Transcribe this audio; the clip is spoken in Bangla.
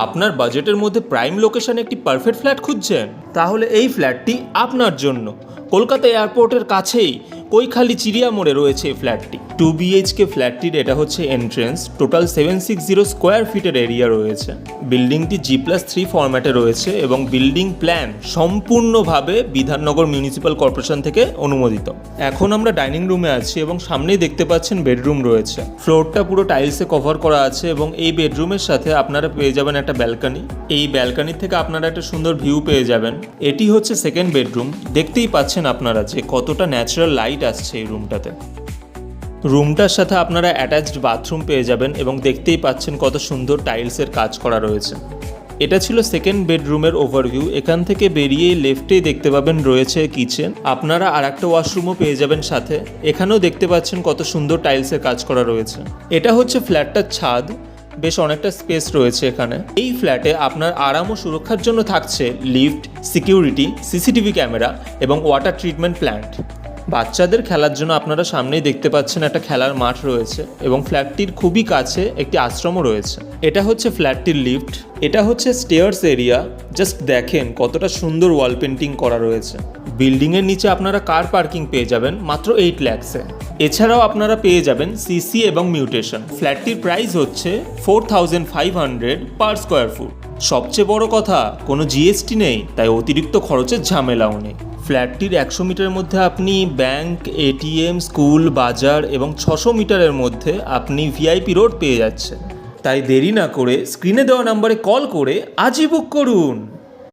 আপনার বাজেটের মধ্যে প্রাইম লোকেশনে একটি পারফেক্ট ফ্ল্যাট খুঁজছেন? তাহলে এই ফ্ল্যাটটি আপনার জন্য। কলকাতা এয়ারপোর্টের কাছেই কৈখালি চিড়িয়া মোড়ে রয়েছে এই ফ্ল্যাটটি। 2 BHK ফ্ল্যাটটির এটা হচ্ছে এন্ট্রেন্স। টোটাল 760 স্কোয়ার ফিটের এরিয়া রয়েছে। বিল্ডিংটি G+3 ফরম্যাটে রয়েছে এবং বিল্ডিং প্ল্যান সম্পূর্ণভাবে বিধাননগর মিউনিসিপ্যাল কর্পোরেশন থেকে অনুমোদিত। এখন আমরা ডাইনিং রুমে আছি এবং সামনেই দেখতে পাচ্ছেন বেডরুম রয়েছে। ফ্লোরটা পুরো টাইলসে কভার করা আছে এবং এই বেডরুমের সাথে আপনারা পেয়ে যাবেন একটা ব্যালকনি। এই ব্যালকনি থেকে আপনারা একটা সুন্দর ভিউ পেয়ে যাবেন। এটি হচ্ছে সেকেন্ড বেডরুম। দেখতেই পাচ্ছেন আপনারা যে কতটা ন্যাচারাল লাইট আসছে এই রুমটাতে। রুমটার সাথে আপনারা অ্যাটাচড বাথরুম পেয়ে যাবেন এবং দেখতেই পাচ্ছেন কত সুন্দর টাইলসের কাজ করা রয়েছে। এটা ছিল সেকেন্ড বেডরুমের ওভারভিউ। এখান থেকে বেরিয়ে লেফটেই দেখতে পাবেন রয়েছে কিচেন। আপনারা আর একটা ওয়াশরুমও পেয়ে যাবেন সাথে। এখানেও দেখতে পাচ্ছেন কত সুন্দর টাইলসের কাজ করা রয়েছে। এটা হচ্ছে ফ্ল্যাটটার ছাদ। বেশ অনেকটা স্পেস রয়েছে এখানে। এই ফ্ল্যাটে আপনার আরাম ও সুরক্ষার জন্য থাকছে লিফট, সিকিউরিটি, সিসিটিভি ক্যামেরা এবং ওয়াটার ট্রিটমেন্ট প্ল্যান্ট। বাচ্চাদের খেলার জন্য আপনারা সামনেই দেখতে পাচ্ছেন একটা খেলার মাঠ রয়েছে এবং ফ্ল্যাটটির খুবই কাছে একটি আশ্রমও রয়েছে। এটা হচ্ছে ফ্ল্যাটটির লিফট। এটা হচ্ছে স্টেয়ার্স এরিয়া। জাস্ট দেখেন কতটা সুন্দর ওয়াল পেন্টিং করা রয়েছে। বিল্ডিংয়ের নিচে আপনারা কার পার্কিং পেয়ে যাবেন মাত্র 8 লাখসে। এছাড়াও আপনারা পেয়ে যাবেন সিসি এবং মিউটেশন। ফ্ল্যাটটির প্রাইস হচ্ছে 4500 পার স্কোয়ার ফুট। সবচেয়ে বড় কথা, কোনো জিএসটি নেই, তাই অতিরিক্ত খরচের ঝামেলাও নেই। ফ্ল্যাটটির 100 মিটারের মধ্যে আপনি ব্যাংক, এটিএম, স্কুল, বাজার এবং 600 মিটারের মধ্যে আপনি ভিআইপি রোড পেয়ে যাচ্ছেন। তাই দেরি না করে স্ক্রিনে দেওয়া নাম্বারে কল করে আজই বুক করুন।